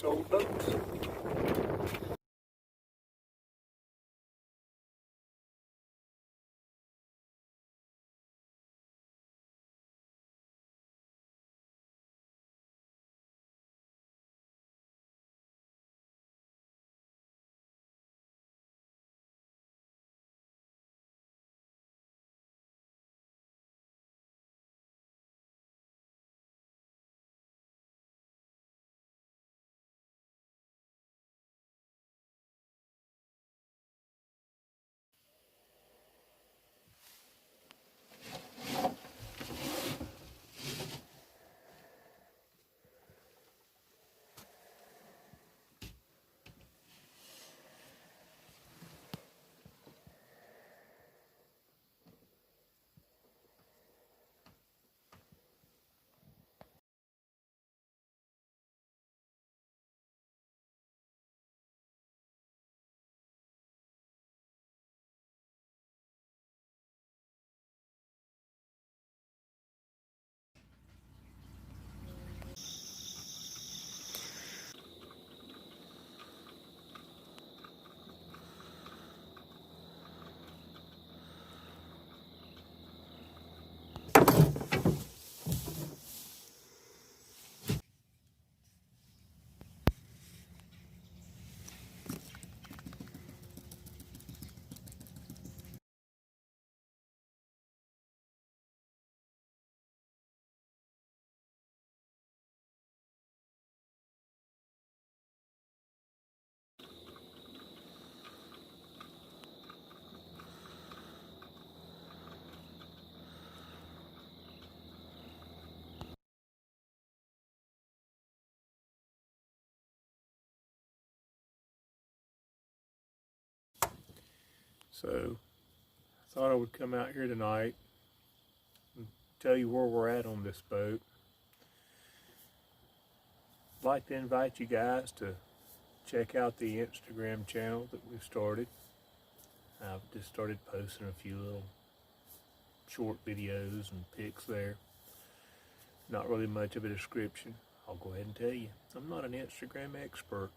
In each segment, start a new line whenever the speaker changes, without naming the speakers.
It's old boats. So I thought I would come out here tonight and tell you where we're at on this boat. I'd like to invite you guys to check out the Instagram channel that we've started. I've just started posting a few little short videos and pics there. Not really much of a description. I'll go ahead and tell you, I'm not an Instagram expert.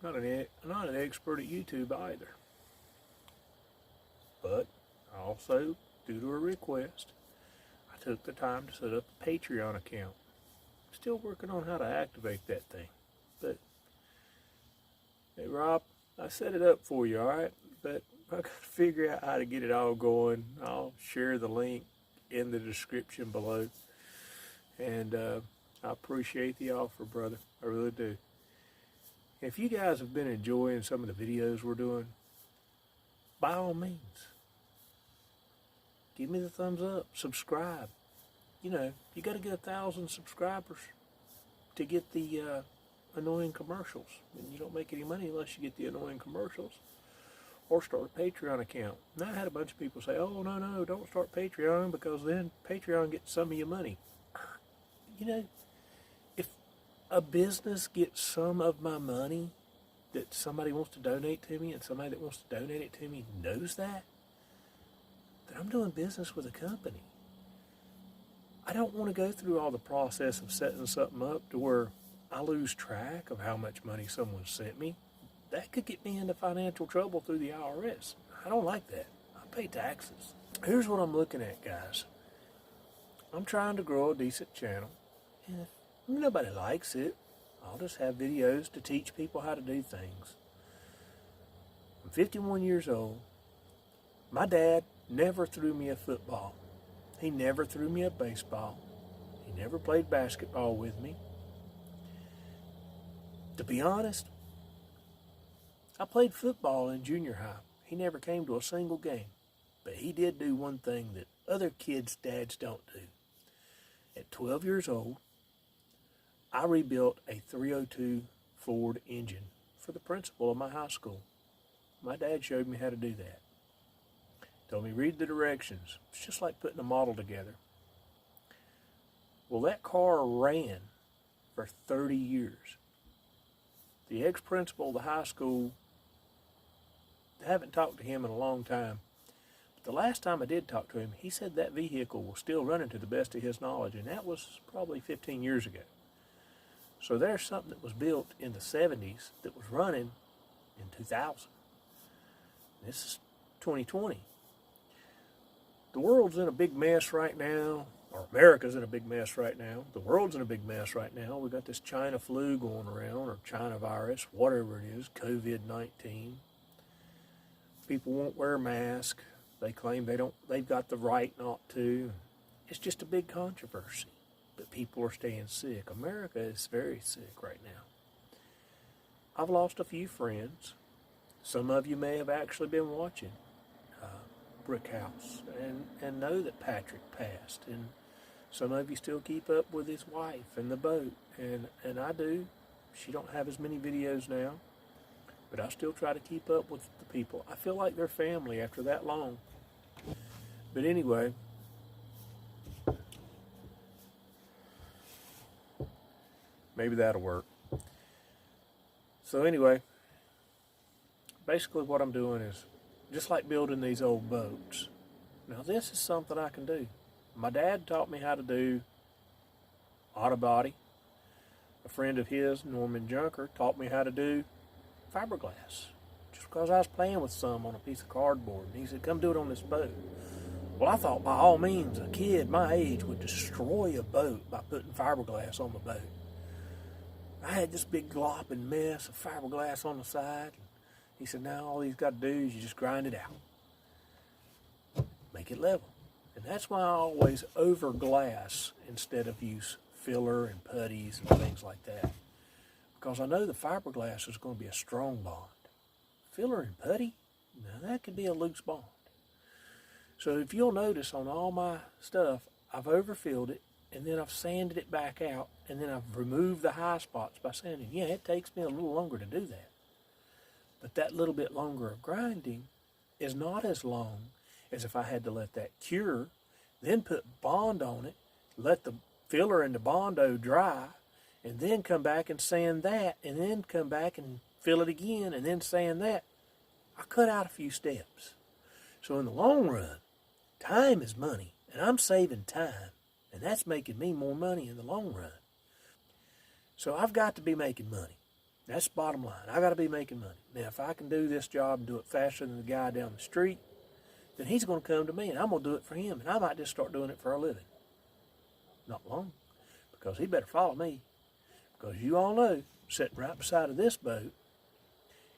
Not an expert at YouTube either. But also, due to a request, I took the time to set up a Patreon account. Still working on how to activate that thing. But, hey Rob, I set it up for you, alright? But I gotta figure out how to get it all going. I'll share the link in the description below. And I appreciate the offer, brother. I really do. If you guys have been enjoying some of the videos we're doing, by all means, give me the thumbs up, subscribe. You know, you got to get 1,000 subscribers to get the annoying commercials. And you don't make any money unless you get the annoying commercials. Or start a Patreon account. Now I had a bunch of people say, oh, no, don't start Patreon because then Patreon gets some of your money. You know, if a business gets some of my money that somebody wants to donate to me and somebody that wants to donate it to me knows that, then I'm doing business with a company. I don't want to go through all the process of setting something up to where I lose track of how much money someone sent me. That could get me into financial trouble through the IRS. I don't like that. I pay taxes. Here's what I'm looking at, guys. I'm trying to grow a decent channel. And if nobody likes it, I'll just have videos to teach people how to do things. I'm 51 years old. My dad never threw me a football. He never threw me a baseball. He never played basketball with me. To be honest, I played football in junior high. He never came to a single game. But he did do one thing that other kids' dads don't do. At 12 years old, I rebuilt a 302 Ford engine for the principal of my high school. My dad showed me how to do that. Told me read the directions. It's just like putting a model together. Well, that car ran for 30 years. The ex-principal of the high school, I haven't talked to him in a long time. But the last time I did talk to him, he said that vehicle was still running to the best of his knowledge, and that was probably 15 years ago. So there's something that was built in the 70s that was running in 2000. This is 2020. The world's in a big mess right now, or America's in a big mess right now. The world's in a big mess right now. We got this China flu going around, or China virus, whatever it is, COVID-19. People won't wear masks. They claim they've got the right not to. It's just a big controversy. But people are staying sick. America is very sick right now. I've lost a few friends. Some of you may have actually been watching Brick House and know that Patrick passed. And some of you still keep up with his wife and the boat. And I do. She don't have as many videos now. But I still try to keep up with the people. I feel like they're family after that long. But anyway, maybe that'll work. So anyway, basically what I'm doing is just like building these old boats. Now this is something I can do. My dad taught me how to do auto body. A friend of his, Norman Junker, taught me how to do fiberglass. Just because I was playing with some on a piece of cardboard. And he said, come do it on this boat. Well, I thought by all means a kid my age would destroy a boat by putting fiberglass on the boat. I had this big glopping mess of fiberglass on the side. He said, now all he's got to do is you just grind it out. Make it level. And that's why I always overglass instead of use filler and putties and things like that. Because I know the fiberglass is going to be a strong bond. Filler and putty, now that could be a loose bond. So if you'll notice on all my stuff, I've overfilled it, and then I've sanded it back out, and then I've removed the high spots by sanding. Yeah, it takes me a little longer to do that. But that little bit longer of grinding is not as long as if I had to let that cure, then put bond on it, let the filler and the Bondo dry, and then come back and sand that, and then come back and fill it again, and then sand that. I cut out a few steps. So in the long run, time is money, and I'm saving time, and that's making me more money in the long run. So I've got to be making money. That's the bottom line. I got to be making money. Now, if I can do this job and do it faster than the guy down the street, then he's going to come to me, and I'm going to do it for him, and I might just start doing it for a living. Not long, because he better follow me. Because you all know, sitting right beside of this boat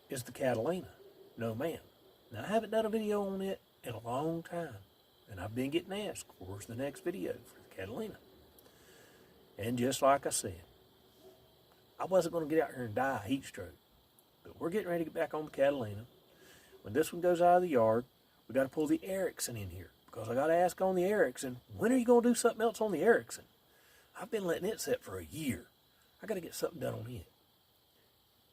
is the Catalina. No, ma'am. Now, I haven't done a video on it in a long time, and I've been getting asked, where's the next video for the Catalina? And just like I said, I wasn't going to get out here and die of heat stroke, but we're getting ready to get back on the Catalina. When this one goes out of the yard, we got to pull the Erickson in here, because I got to ask on the Erickson, when are you going to do something else on the Erickson? I've been letting it sit for a year. I got to get something done on it.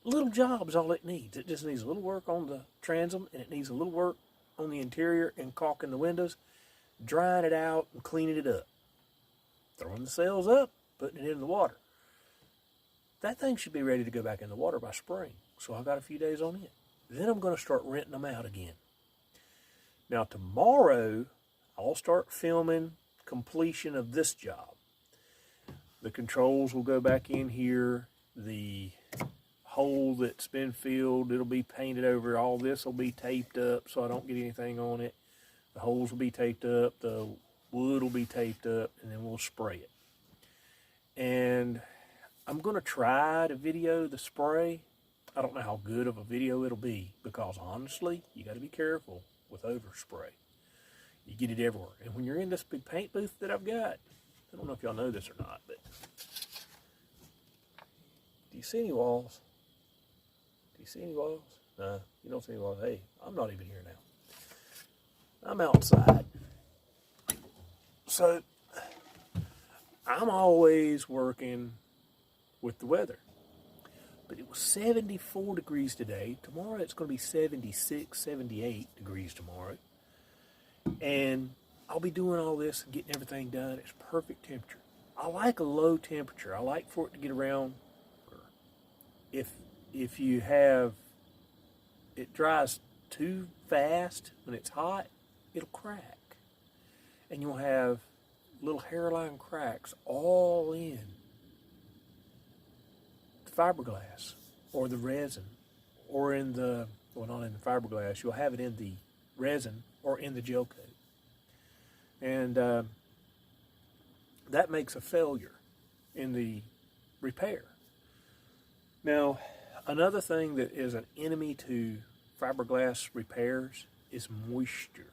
Little job is all it needs. It just needs a little work on the transom, and it needs a little work on the interior and caulking the windows, drying it out and cleaning it up, throwing the sails up, putting it in the water. That thing should be ready to go back in the water by spring, so I got a few days on it. Then I'm going to start renting them out again. Now tomorrow, I'll start filming completion of this job. The controls will go back in here. The hole that's been filled, it'll be painted over. All this will be taped up so I don't get anything on it. The holes will be taped up. The wood will be taped up, and then we'll spray it. And I'm going to try to video the spray. I don't know how good of a video it'll be, because honestly, you got to be careful with overspray. You get it everywhere. And when you're in this big paint booth that I've got, I don't know if y'all know this or not, but do you see any walls? Do you see any walls? No, you don't see any walls. Hey, I'm not even here now. I'm outside. So, I'm always working with the weather. But it was 74 degrees today. Tomorrow it's going to be 76, 78 degrees tomorrow. And I'll be doing all this and getting everything done. It's perfect temperature. I like a low temperature. I like for it to get around. If you have, it dries too fast when it's hot, it'll crack. And you'll have little hairline cracks all in fiberglass or the resin or in the, well, not in the fiberglass, you'll have it in the resin or in the gel coat. And that makes a failure in the repair. Now, another thing that is an enemy to fiberglass repairs is moisture.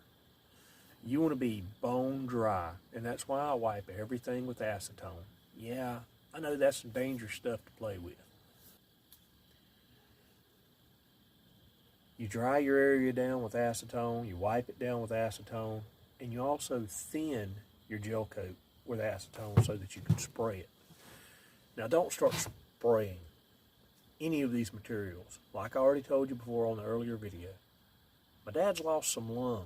You want to be bone dry, and that's why I wipe everything with acetone. Yeah, I know that's some dangerous stuff to play with. You dry your area down with acetone, you wipe it down with acetone, and you also thin your gel coat with acetone so that you can spray it. Now, don't start spraying any of these materials. Like I already told you before on the earlier video, my dad's lost some lung.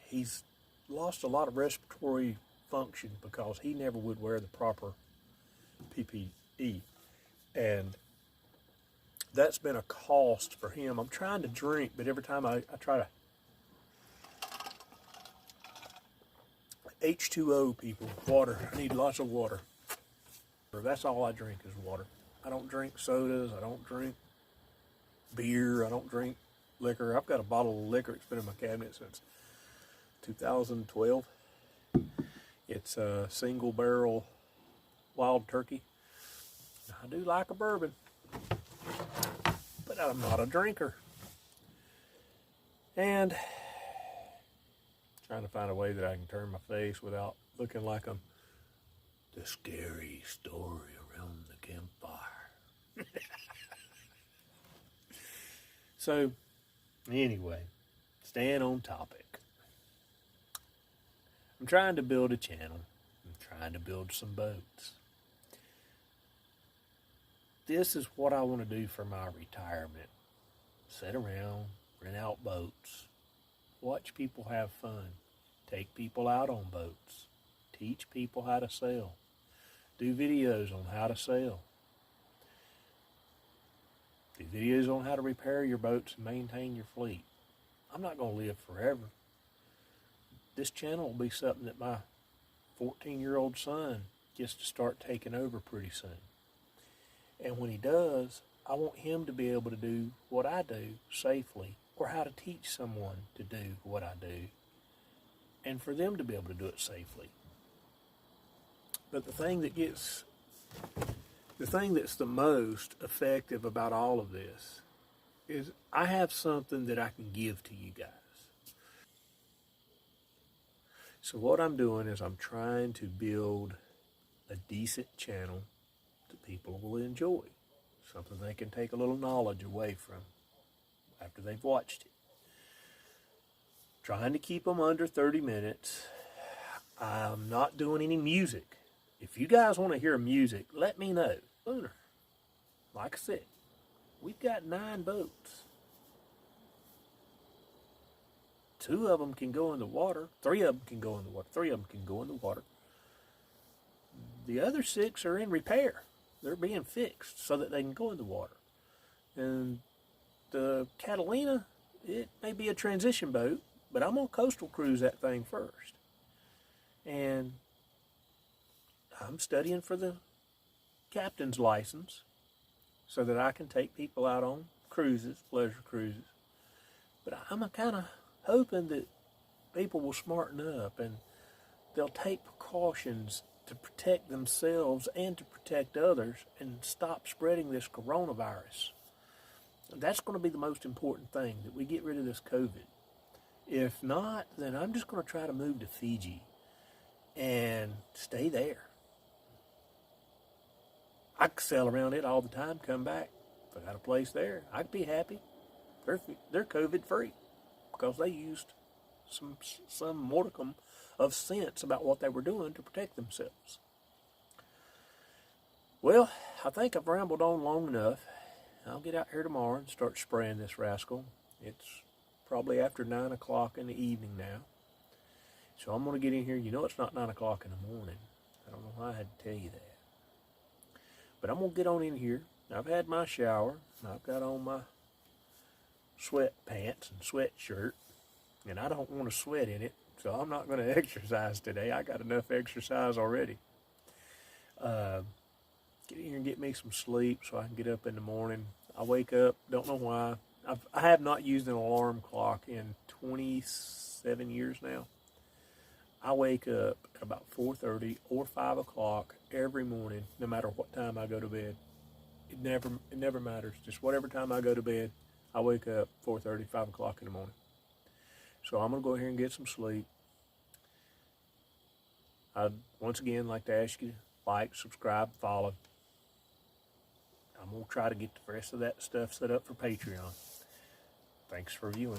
He's lost a lot of respiratory function because he never would wear the proper PPE. And that's been a cost for him. I'm trying to drink, but every time I try to... H2O, people, water. I need lots of water. That's all I drink is water. I don't drink sodas. I don't drink beer. I don't drink liquor. I've got a bottle of liquor that's been in my cabinet since 2012. It's a single barrel Wild Turkey. I do like a bourbon, but I'm not a drinker. And trying to find a way that I can turn my face without looking like I'm the scary story around the campfire. So, anyway, staying on topic. I'm trying to build a channel. I'm trying to build some boats. This is what I want to do for my retirement. Sit around, rent out boats, watch people have fun, take people out on boats, teach people how to sail, do videos on how to sail, do videos on how to repair your boats and maintain your fleet. I'm not going to live forever. This channel will be something that my 14-year-old son gets to start taking over pretty soon. And when he does, I want him to be able to do what I do safely, or how to teach someone to do what I do, and for them to be able to do it safely. But the thing that's the most effective about all of this is I have something that I can give to you guys. So what I'm doing is I'm trying to build a decent channel that people will enjoy. Something they can take a little knowledge away from after they've watched it. Trying to keep them under 30 minutes. I'm not doing any music. If you guys want to hear music, let me know. Lunar, like I said, we've got 9 boats. 2 of them can go in the water. 3 of them can go in the water. 3 of them can go in the water. The other 6 are in repair. They're being fixed so that they can go in the water. And the Catalina, it may be a transition boat, but I'm going to coastal cruise that thing first. And I'm studying for the captain's license so that I can take people out on cruises, pleasure cruises. But I'm kind of hoping that people will smarten up and they'll take precautions to protect themselves and to protect others and stop spreading this coronavirus. And that's going to be the most important thing, that we get rid of this COVID. If not, then I'm just going to try to move to Fiji and stay there. I could sail around it all the time, come back. If I got a place there, I'd be happy. They're COVID free because they used some modicum of sense about what they were doing to protect themselves. Well, I think I've rambled on long enough. I'll get out here tomorrow and start spraying this rascal. It's probably after 9 o'clock in the evening now. So I'm going to get in here. You know it's not 9 o'clock in the morning. I don't know why I had to tell you that. But I'm going to get on in here. I've had my shower. I've got on my sweatpants and sweatshirt. And I don't want to sweat in it. So I'm not going to exercise today. I got enough exercise already. get in here and get me some sleep so I can get up in the morning. I wake up, don't know why. I have not used an alarm clock in 27 years now. I wake up at about 4:30 or 5 o'clock every morning, no matter what time I go to bed. It never matters. Just whatever time I go to bed, I wake up 4:30, 5 o'clock in the morning. So I'm going to go ahead and get some sleep. I'd once again like to ask you to like, subscribe, follow. I'm going to try to get the rest of that stuff set up for Patreon. Thanks for viewing.